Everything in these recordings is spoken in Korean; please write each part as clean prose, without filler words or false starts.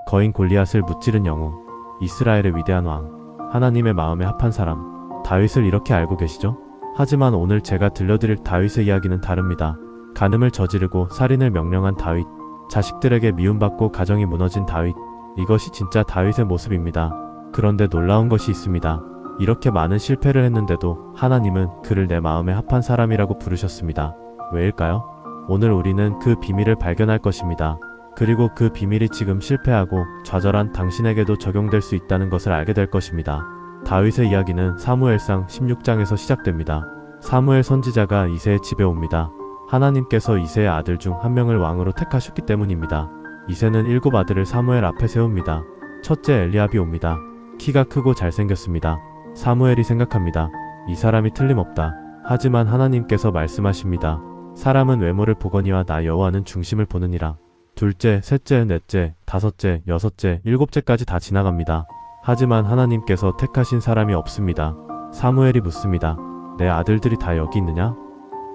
거인 골리앗을 무찌른 영웅, 이스라엘의 위대한 왕, 하나님의 마음에 합한 사람, 다윗을 이렇게 알고 계시죠? 하지만 오늘 제가 들려드릴 다윗의 이야기는 다릅니다. 간음을 저지르고 살인을 명령한 다윗, 자식들에게 미움받고 가정이 무너진 다윗, 이것이 진짜 다윗의 모습입니다. 그런데 놀라운 것이 있습니다. 이렇게 많은 실패를 했는데도 하나님은 그를 내 마음에 합한 사람이라고 부르셨습니다. 왜일까요? 오늘 우리는 그 비밀을 발견할 것입니다. 그리고 그 비밀이 지금 실패하고 좌절한 당신에게도 적용될 수 있다는 것을 알게 될 것입니다. 다윗의 이야기는 사무엘상 16장에서 시작됩니다. 사무엘 선지자가 이새의 집에 옵니다. 하나님께서 이새의 아들 중 한 명을 왕으로 택하셨기 때문입니다. 이새는 7 아들을 사무엘 앞에 세웁니다. 첫째 엘리압이 옵니다. 키가 크고 잘생겼습니다. 사무엘이 생각합니다. 이 사람이 틀림없다. 하지만 하나님께서 말씀하십니다. 사람은 외모를 보거니와 나 여호와는 중심을 보느니라. 둘째, 셋째, 넷째, 다섯째, 여섯째, 7째까지 다 지나갑니다. 하지만 하나님께서 택하신 사람이 없습니다. 사무엘이 묻습니다. 내 아들들이 다 여기 있느냐?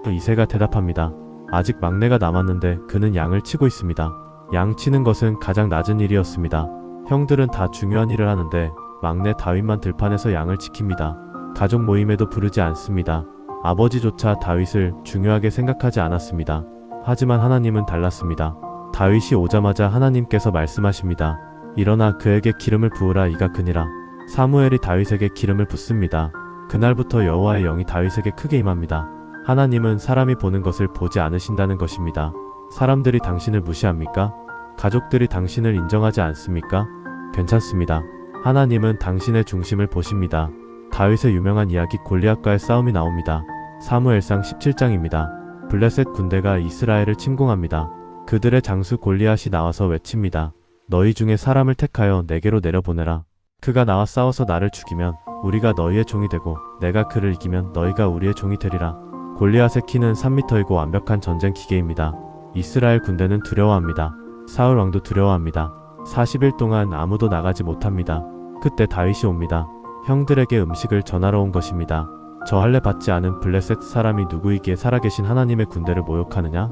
이새가 대답합니다. 아직 막내가 남았는데 그는 양을 치고 있습니다. 양 치는 것은 가장 낮은 일이었습니다. 형들은 다 중요한 일을 하는데 막내 다윗만 들판에서 양을 지킵니다. 가족 모임에도 부르지 않습니다. 아버지조차 다윗을 중요하게 생각하지 않았습니다. 하지만 하나님은 달랐습니다. 다윗이 오자마자 하나님께서 말씀하십니다. 일어나 그에게 기름을 부으라 이가 그니라. 사무엘이 다윗에게 기름을 붓습니다. 그날부터 여호와의 영이 다윗에게 크게 임합니다. 하나님은 사람이 보는 것을 보지 않으신다는 것입니다. 사람들이 당신을 무시합니까? 가족들이 당신을 인정하지 않습니까? 괜찮습니다. 하나님은 당신의 중심을 보십니다. 다윗의 유명한 이야기 골리앗과의 싸움이 나옵니다. 사무엘상 17장입니다. 블레셋 군대가 이스라엘을 침공합니다. 그들의 장수 골리앗이 나와서 외칩니다. 너희 중에 사람을 택하여 내게로 내려보내라. 그가 나와 싸워서 나를 죽이면 우리가 너희의 종이 되고 내가 그를 이기면 너희가 우리의 종이 되리라. 골리앗의 키는 3m이고 완벽한 전쟁 기계입니다. 이스라엘 군대는 두려워합니다. 사울 왕도 두려워합니다. 40일 동안 아무도 나가지 못합니다. 그때 다윗이 옵니다. 형들에게 음식을 전하러 온 것입니다. 저 할례 받지 않은 블레셋 사람이 누구이기에 살아계신 하나님의 군대를 모욕하느냐?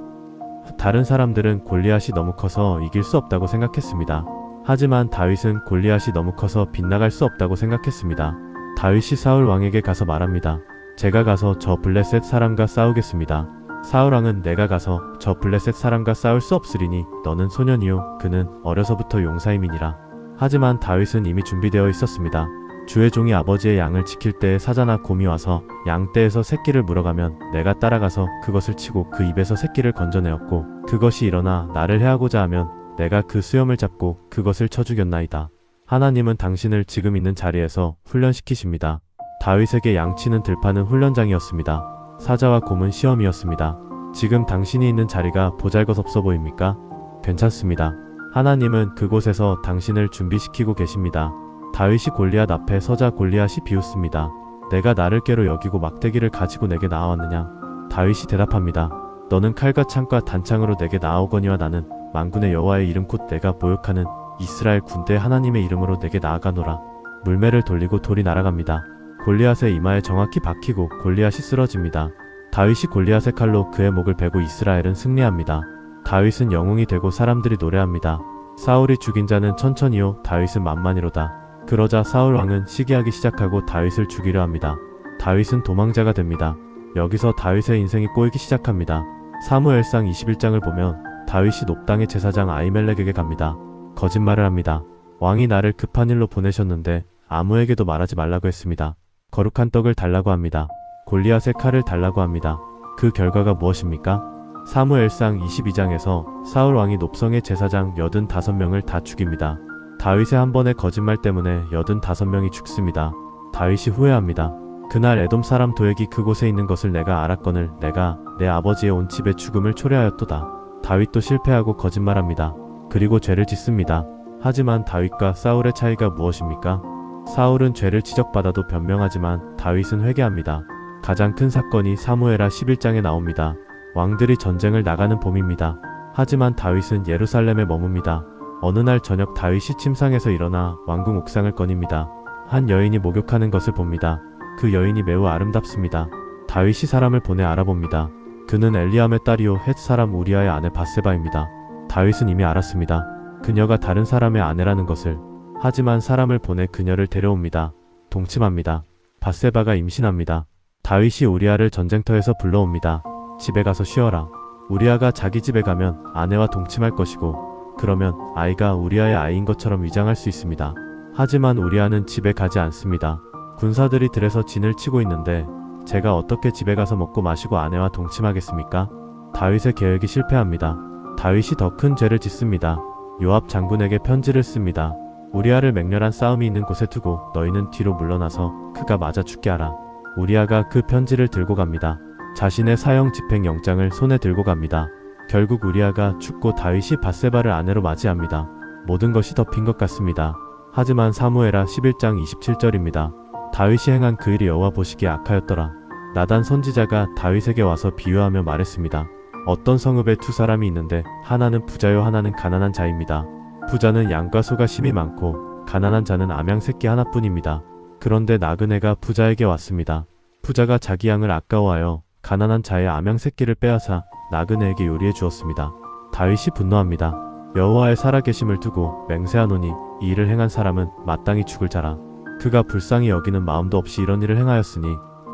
다른 사람들은 골리앗이 너무 커서 이길 수 없다고 생각했습니다. 하지만 다윗은 골리앗이 너무 커서 빗나갈 수 없다고 생각했습니다. 다윗이 사울 왕에게 가서 말합니다. 제가 가서 저 블레셋 사람과 싸우겠습니다. 사울 왕은 내가 가서 저 블레셋 사람과 싸울 수 없으리니 너는 소년이요 그는 어려서부터 용사임이니라. 하지만 다윗은 이미 준비되어 있었습니다. 주의 종이 아버지의 양을 지킬 때에 사자나 곰이 와서 양떼에서 새끼를 물어가면 내가 따라가서 그것을 치고 그 입에서 새끼를 건져내었고 그것이 일어나 나를 해하고자 하면 내가 그 수염을 잡고 그것을 쳐 죽였나이다. 하나님은 당신을 지금 있는 자리에서 훈련시키십니다. 다윗에게 양치는 들판은 훈련장이었습니다. 사자와 곰은 시험이었습니다. 지금 당신이 있는 자리가 보잘것없어 보입니까? 괜찮습니다. 하나님은 그곳에서 당신을 준비시키고 계십니다. 다윗이 골리앗 앞에 서자 골리앗이 비웃습니다. 내가 나를 깨로 여기고 막대기를 가지고 내게 나아왔느냐? 다윗이 대답합니다. 너는 칼과 창과 단창으로 내게 나아오거니와 나는 만군의 여호와의 이름 곧 내가 모욕하는 이스라엘 군대 하나님의 이름으로 내게 나아가노라. 물매를 돌리고 돌이 날아갑니다. 골리앗의 이마에 정확히 박히고 골리앗이 쓰러집니다. 다윗이 골리앗의 칼로 그의 목을 베고 이스라엘은 승리합니다. 다윗은 영웅이 되고 사람들이 노래합니다. 사울이 죽인 자는 천천히요 다윗은 만만히로다. 그러자 사울 왕은 시기하기 시작하고 다윗을 죽이려 합니다. 다윗은 도망자가 됩니다. 여기서 다윗의 인생이 꼬이기 시작합니다. 사무엘상 21장을 보면 다윗이 높당의 제사장 아히멜렉에게 갑니다. 거짓말을 합니다. 왕이 나를 급한 일로 보내셨는데 아무에게도 말하지 말라고 했습니다. 거룩한 떡을 달라고 합니다. 골리앗의 칼을 달라고 합니다. 그 결과가 무엇입니까? 사무엘상 22장에서 사울 왕이 높성의 제사장 85명을 다 죽입니다. 다윗의 한 번의 거짓말 때문에 85명이 죽습니다. 다윗이 후회합니다. 그날 에돔 사람 도액이 그곳에 있는 것을 내가 알았거늘 내가 내 아버지의 온 집의 죽음을 초래하였도다. 다윗도 실패하고 거짓말합니다. 그리고 죄를 짓습니다. 하지만 다윗과 사울의 차이가 무엇입니까? 사울은 죄를 지적받아도 변명하지만 다윗은 회개합니다. 가장 큰 사건이 사무엘하 11장에 나옵니다. 왕들이 전쟁을 나가는 봄입니다. 하지만 다윗은 예루살렘에 머뭅니다. 어느 날 저녁 다윗이 침상에서 일어나 왕궁 옥상을 거닙니다. 한 여인이 목욕하는 것을 봅니다. 그 여인이 매우 아름답습니다. 다윗이 사람을 보내 알아봅니다. 그는 엘리암의 딸이요 헷 사람 우리아의 아내 바세바입니다. 다윗은 이미 알았습니다. 그녀가 다른 사람의 아내라는 것을. 하지만 사람을 보내 그녀를 데려옵니다. 동침합니다. 밧세바가 임신합니다. 다윗이 우리아를 전쟁터에서 불러옵니다. 집에 가서 쉬어라. 우리아가 자기 집에 가면 아내와 동침할 것이고 그러면 아이가 우리아의 아이인 것처럼 위장할 수 있습니다. 하지만 우리아는 집에 가지 않습니다. 군사들이 들에서 진을 치고 있는데 제가 어떻게 집에 가서 먹고 마시고 아내와 동침하겠습니까? 다윗의 계획이 실패합니다. 다윗이 더 큰 죄를 짓습니다. 요압 장군에게 편지를 씁니다. 우리아를 맹렬한 싸움이 있는 곳에 두고 너희는 뒤로 물러나서 그가 맞아 죽게 하라. 우리아가 그 편지를 들고 갑니다. 자신의 사형 집행 영장을 손에 들고 갑니다. 결국 우리아가 죽고 다윗이 밧세바를 아내로 맞이합니다. 모든 것이 덮인 것 같습니다. 하지만 사무엘하 11장 27절입니다. 다윗이 행한 그 일이 여호와 보시기에 악하였더라. 나단 선지자가 다윗에게 와서 비유하며 말했습니다. 어떤 성읍에 두 사람이 있는데 하나는 부자요 하나는 가난한 자입니다. 부자는 양과 소가 심이 많고 가난한 자는 암양 새끼 하나뿐입니다. 그런데 나그네가 부자에게 왔습니다. 부자가 자기 양을 아까워하여 가난한 자의 암양 새끼를 빼앗아 나그네에게 요리해 주었습니다. 다윗이 분노합니다. 여호와의 살아계심을 두고 맹세하노니 이 일을 행한 사람은 마땅히 죽을 자라. 그가 불쌍히 여기는 마음도 없이 이런 일을 행하였으니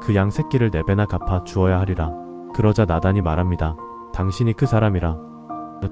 그 양 새끼를 4배나 갚아 주어야 하리라. 그러자 나단이 말합니다. 당신이 그 사람이라.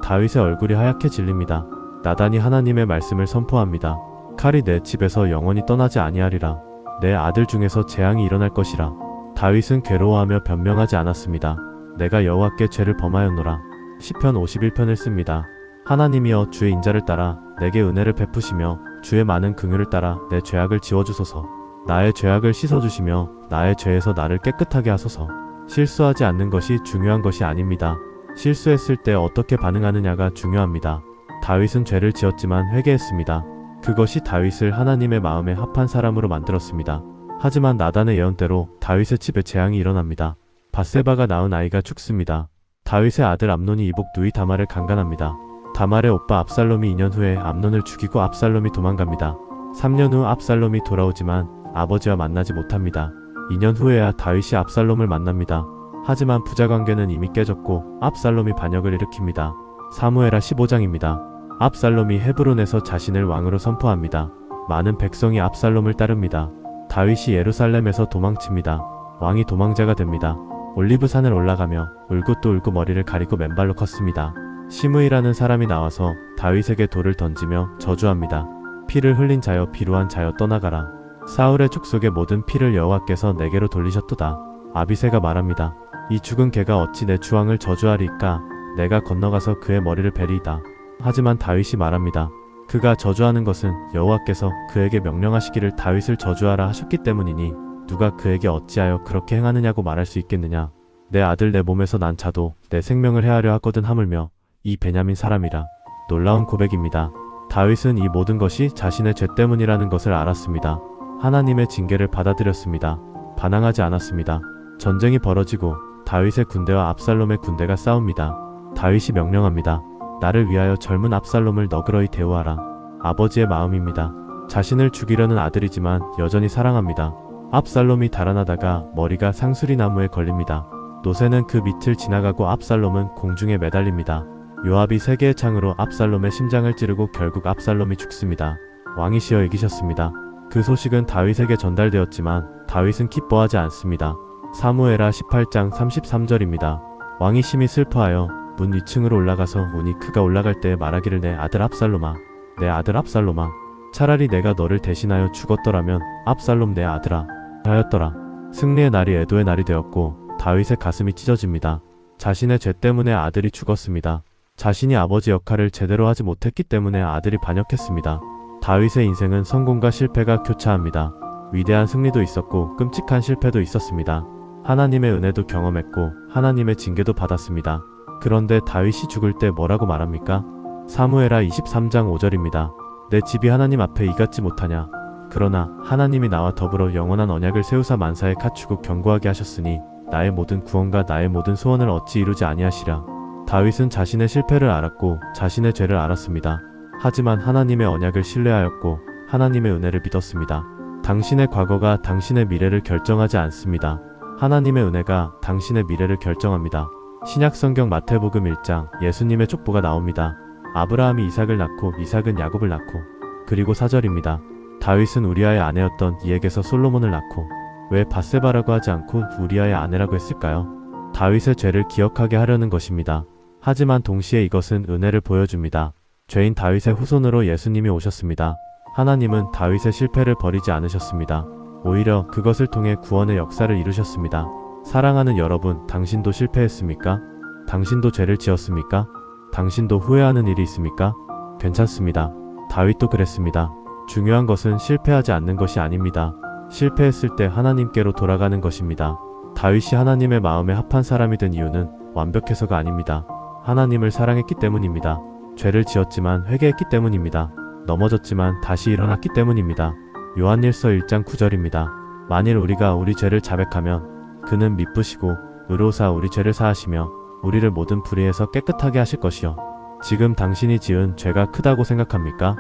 다윗의 얼굴이 하얗게 질립니다. 나단이 하나님의 말씀을 선포합니다. 칼이 내 집에서 영원히 떠나지 아니하리라. 내 아들 중에서 재앙이 일어날 것이라. 다윗은 괴로워하며 변명하지 않았습니다. 내가 여호와께 죄를 범하였노라. 시편 51편을 씁니다. 하나님이여 주의 인자를 따라 내게 은혜를 베푸시며 주의 많은 긍휼을 따라 내 죄악을 지워주소서. 나의 죄악을 씻어주시며 나의 죄에서 나를 깨끗하게 하소서. 실수하지 않는 것이 중요한 것이 아닙니다. 실수했을 때 어떻게 반응하느냐가 중요합니다. 다윗은 죄를 지었지만 회개했습니다. 그것이 다윗을 하나님의 마음에 합한 사람으로 만들었습니다. 하지만 나단의 예언대로 다윗의 집에 재앙이 일어납니다. 밧세바가 낳은 아이가 죽습니다. 다윗의 아들 암논이 이복 누이 다말을 강간합니다. 다말의 오빠 압살롬이 2년 후에 암논을 죽이고 압살롬이 도망갑니다. 3년 후 압살롬이 돌아오지만 아버지와 만나지 못합니다. 2년 후에야 다윗이 압살롬을 만납니다. 하지만 부자관계는 이미 깨졌고 압살롬이 반역을 일으킵니다. 사무엘하 15장입니다. 압살롬이 헤브론에서 자신을 왕으로 선포합니다. 많은 백성이 압살롬을 따릅니다. 다윗이 예루살렘에서 도망칩니다. 왕이 도망자가 됩니다. 올리브산을 올라가며 울고 또 울고 머리를 가리고 맨발로 컸습니다. 시므이라는 사람이 나와서 다윗에게 돌을 던지며 저주합니다. 피를 흘린 자여 비루한 자여 떠나가라. 사울의 족속의 모든 피를 여호와께서 내게로 돌리셨도다. 아비새가 말합니다. 이 죽은 개가 어찌 내 주왕을 저주하리까? 내가 건너가서 그의 머리를 베리이다. 하지만 다윗이 말합니다. 그가 저주하는 것은 여호와께서 그에게 명령하시기를 다윗을 저주하라 하셨기 때문이니 누가 그에게 어찌하여 그렇게 행하느냐고 말할 수 있겠느냐. 내 아들 내 몸에서 난 자도 내 생명을 해하려 하거든 하물며 이 베냐민 사람이라. 놀라운 고백입니다. 다윗은 이 모든 것이 자신의 죄 때문이라는 것을 알았습니다. 하나님의 징계를 받아들였습니다. 반항하지 않았습니다. 전쟁이 벌어지고 다윗의 군대와 압살롬의 군대가 싸웁니다. 다윗이 명령합니다. 나를 위하여 젊은 압살롬을 너그러이 대우하라. 아버지의 마음입니다. 자신을 죽이려는 아들이지만 여전히 사랑합니다. 압살롬이 달아나다가 머리가 상수리 나무에 걸립니다. 노새는 그 밑을 지나가고 압살롬은 공중에 매달립니다. 요압이 3개의 창으로 압살롬의 심장을 찌르고 결국 압살롬이 죽습니다. 왕이시여 이기셨습니다. 그 소식은 다윗에게 전달되었지만 다윗은 기뻐하지 않습니다. 사무엘하 18장 33절입니다. 왕이 심히 슬퍼하여 문 위층으로 올라가서 우니 그가 올라갈 때 말하기를 내 아들 압살롬아, 내 아들 압살롬아, 차라리 내가 너를 대신하여 죽었더라면 압살롬 내 아들아 하였더라. 승리의 날이 애도의 날이 되었고 다윗의 가슴이 찢어집니다. 자신의 죄 때문에 아들이 죽었습니다. 자신이 아버지 역할을 제대로 하지 못했기 때문에 아들이 반역했습니다. 다윗의 인생은 성공과 실패가 교차합니다. 위대한 승리도 있었고 끔찍한 실패도 있었습니다. 하나님의 은혜도 경험했고 하나님의 징계도 받았습니다. 그런데 다윗이 죽을 때 뭐라고 말합니까? 사무엘하 23장 5절입니다. 내 집이 하나님 앞에 이같지 못하냐. 그러나 하나님이 나와 더불어 영원한 언약을 세우사 만사에 갖추고 견고하게 하셨으니 나의 모든 구원과 나의 모든 소원을 어찌 이루지 아니하시랴. 다윗은 자신의 실패를 알았고 자신의 죄를 알았습니다. 하지만 하나님의 언약을 신뢰하였고 하나님의 은혜를 믿었습니다. 당신의 과거가 당신의 미래를 결정하지 않습니다. 하나님의 은혜가 당신의 미래를 결정합니다. 신약성경 마태복음 1장 예수님의 족보가 나옵니다. 아브라함이 이삭을 낳고 이삭은 야곱을 낳고 그리고 4절입니다. 다윗은 우리아의 아내였던 이에게서 솔로몬을 낳고 왜 밧세바라고 하지 않고 우리아의 아내라고 했을까요? 다윗의 죄를 기억하게 하려는 것입니다. 하지만 동시에 이것은 은혜를 보여줍니다. 죄인 다윗의 후손으로 예수님이 오셨습니다. 하나님은 다윗의 실패를 버리지 않으셨습니다. 오히려 그것을 통해 구원의 역사를 이루셨습니다. 사랑하는 여러분, 당신도 실패했습니까? 당신도 죄를 지었습니까? 당신도 후회하는 일이 있습니까? 괜찮습니다. 다윗도 그랬습니다. 중요한 것은 실패하지 않는 것이 아닙니다. 실패했을 때 하나님께로 돌아가는 것입니다. 다윗이 하나님의 마음에 합한 사람이 된 이유는 완벽해서가 아닙니다. 하나님을 사랑했기 때문입니다. 죄를 지었지만 회개했기 때문입니다. 넘어졌지만 다시 일어났기 때문입니다. 요한일서 1장 9절입니다. 만일 우리가 우리 죄를 자백하면 그는 미쁘시고 의로사 우리 죄를 사하시며 우리를 모든 불의에서 깨끗하게 하실 것이요. 지금 당신이 지은 죄가 크다고 생각합니까?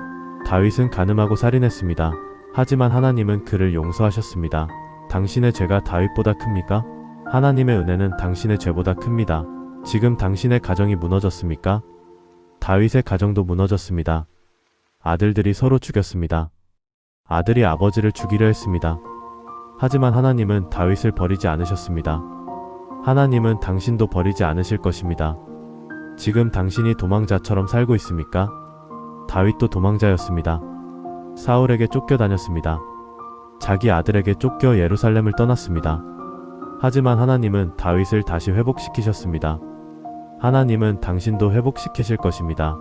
다윗은 간음하고 살인했습니다. 하지만 하나님은 그를 용서하셨습니다. 당신의 죄가 다윗보다 큽니까? 하나님의 은혜는 당신의 죄보다 큽니다. 지금 당신의 가정이 무너졌습니까? 다윗의 가정도 무너졌습니다. 아들들이 서로 죽였습니다. 아들이 아버지를 죽이려 했습니다. 하지만 하나님은 다윗을 버리지 않으셨습니다. 하나님은 당신도 버리지 않으실 것입니다. 지금 당신이 도망자처럼 살고 있습니까? 다윗도 도망자였습니다. 사울에게 쫓겨다녔습니다. 자기 아들에게 쫓겨 예루살렘을 떠났습니다. 하지만 하나님은 다윗을 다시 회복시키셨습니다. 하나님은 당신도 회복시키실 것입니다.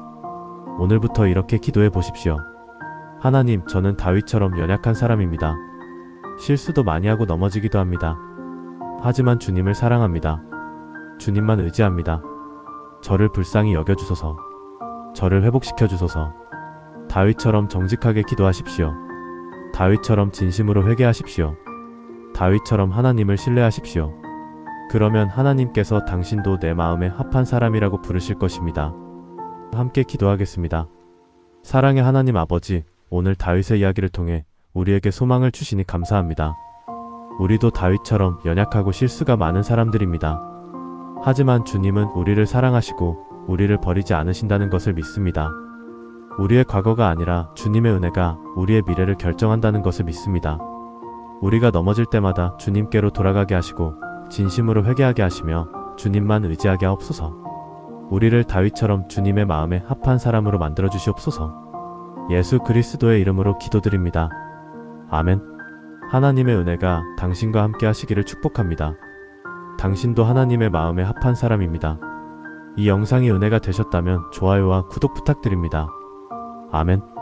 오늘부터 이렇게 기도해 보십시오. 하나님, 저는 다윗처럼 연약한 사람입니다. 실수도 많이 하고 넘어지기도 합니다. 하지만 주님을 사랑합니다. 주님만 의지합니다. 저를 불쌍히 여겨주소서. 저를 회복시켜주소서. 다윗처럼 정직하게 기도하십시오. 다윗처럼 진심으로 회개하십시오. 다윗처럼 하나님을 신뢰하십시오. 그러면 하나님께서 당신도 내 마음에 합한 사람이라고 부르실 것입니다. 함께 기도하겠습니다. 사랑의 하나님 아버지, 오늘 다윗의 이야기를 통해 우리에게 소망을 주시니 감사합니다. 우리도 다윗처럼 연약하고 실수가 많은 사람들입니다. 하지만 주님은 우리를 사랑하시고 우리를 버리지 않으신다는 것을 믿습니다. 우리의 과거가 아니라 주님의 은혜가 우리의 미래를 결정한다는 것을 믿습니다. 우리가 넘어질 때마다 주님께로 돌아가게 하시고 진심으로 회개하게 하시며 주님만 의지하게 하옵소서. 우리를 다윗처럼 주님의 마음에 합한 사람으로 만들어 주시옵소서. 예수 그리스도의 이름으로 기도드립니다. 아멘. 하나님의 은혜가 당신과 함께 하시기를 축복합니다. 당신도 하나님의 마음에 합한 사람입니다. 이 영상이 은혜가 되셨다면 좋아요와 구독 부탁드립니다. 아멘.